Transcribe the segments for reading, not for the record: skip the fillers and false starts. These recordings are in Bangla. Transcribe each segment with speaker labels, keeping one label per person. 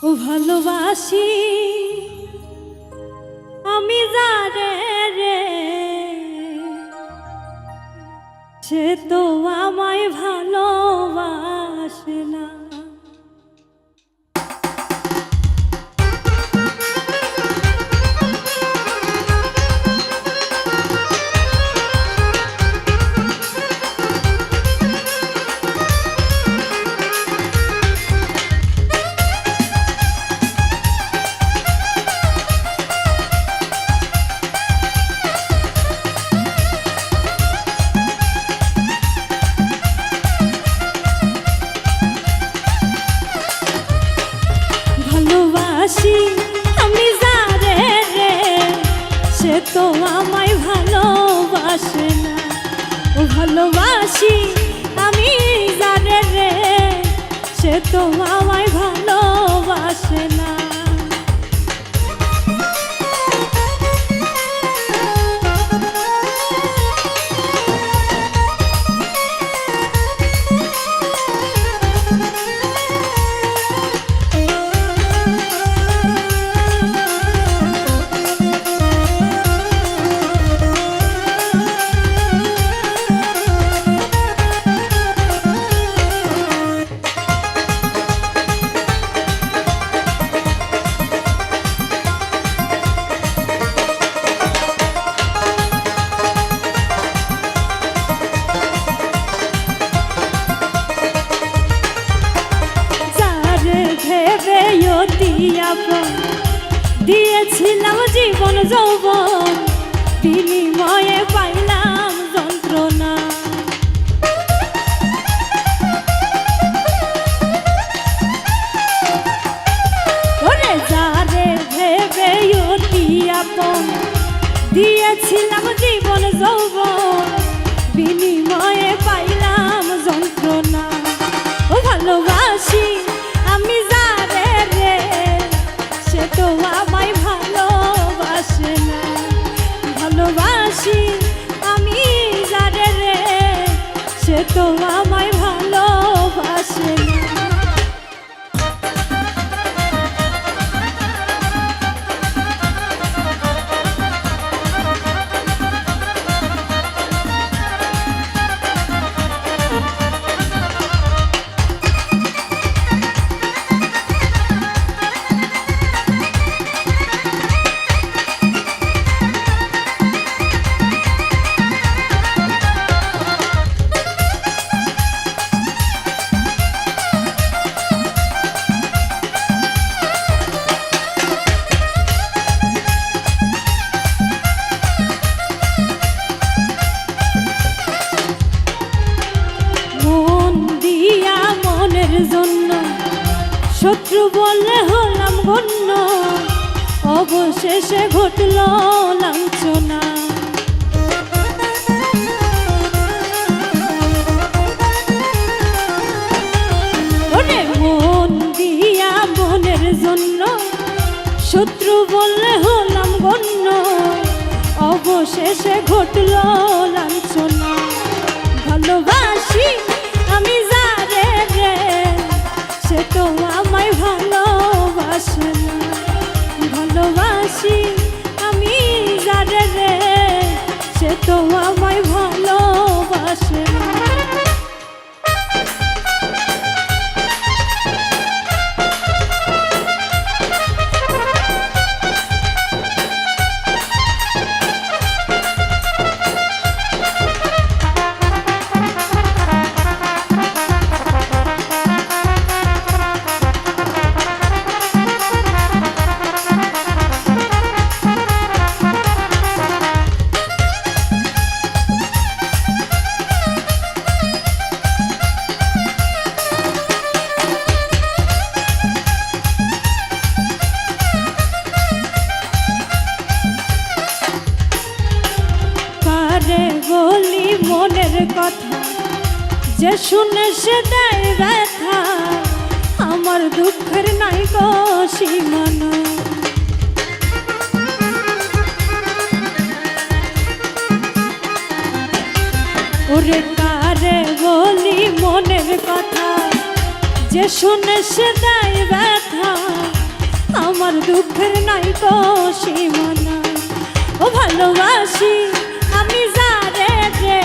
Speaker 1: ও ভালোবাসি আমি যারে রে, সে তো আমায় ভালোবাসে না। আমি যারে রে, সে তো আমায় ভালোবাসে না। ও ভালোবাসি আমি যারে রে, সে তো আমায় ভালোবাসে না। দিয়েছিলাম জীবন যৌবন, বিনিময়ে পাইলাম যন্ত্রণা। ওরে যারে ভেবে অতি আপন, দিয়েছিলাম জীবন যৌবন, বিনিময়ে পাইলাম যন্ত্রণা। ও ভালোবাসি আমি যারে রে, সে তো আমায় ভালোবাসে না। ভালোবাসি আমি যারে রে, সে তো আমায় ভালোবাসে না। জন্য শত্রু বলে হলাম গণ্য, অবশেষে ঘটল লাঞ্ছনা। ওরে মন দিয়া মনের জন্য শত্রু বলে হলাম গণ্য, অবশেষে ঘটল লাঞ্ছনা। ভালোবাসি আমি যারে রে, সে তো আমায় ভালোবাসে না। ভালোবাসি আমি যারে রে, সে তো আমায় ভালোবাসে না। বলি মনের কথা, যে শুনে সে দেয় ব্যথা, আমার দুঃখের নাই গো সীমানা। ওরে কারে বলি মনের কথা, যে শুনে সে দেয় ব্যথা, নাই তো সীমানা। ও ভালোবাসি আমি যারে রে,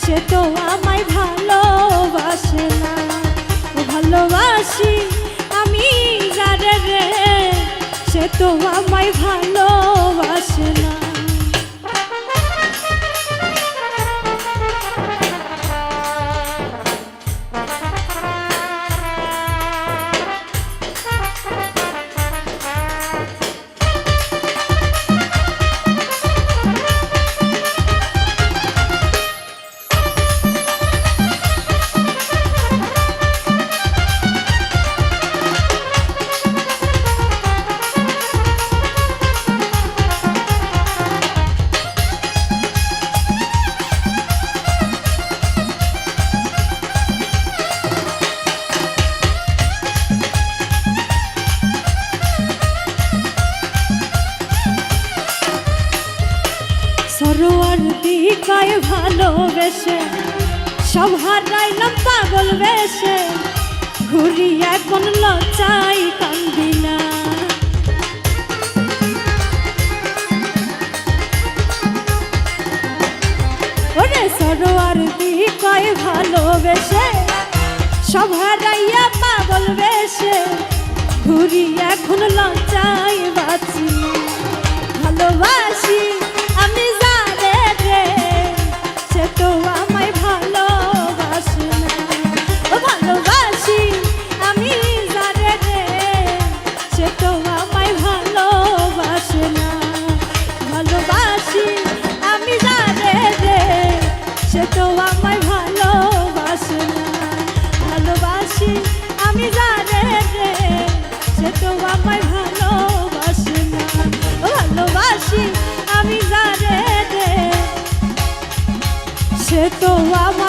Speaker 1: সে তো আমায় ভালোবাসে না। ও ভালোবাসি আমি যারে রে, সে তো আমায় ভালোবাসে না। সরোয়ার দিকায় ভালোবেসে সব হারাইলাম পাগল বেশে, ঘুরি এখন লজ্জায় কান্দি না। ওরে সরোয়ার দিকায় ভালোবেসে সব হারাইয়া পাগল বেশে, ঘুরি এখন লজ্জায় বাঁচি না। ভালোবাসি আমি যারে রে, সে তো আমায় ভালোবাসে না। ও ভালোবাসি আমি যারে রে, সে তো আমায় ভালোবাসে না। ভালোবাসি আমি যারে রে, সে তো আমায় ভালোবাসে না। ভালোবাসি আমি যারে রে, সে তো আমায় ভালোবাসে না। ভালোবাসি আমি যারে রে, সে তো আমার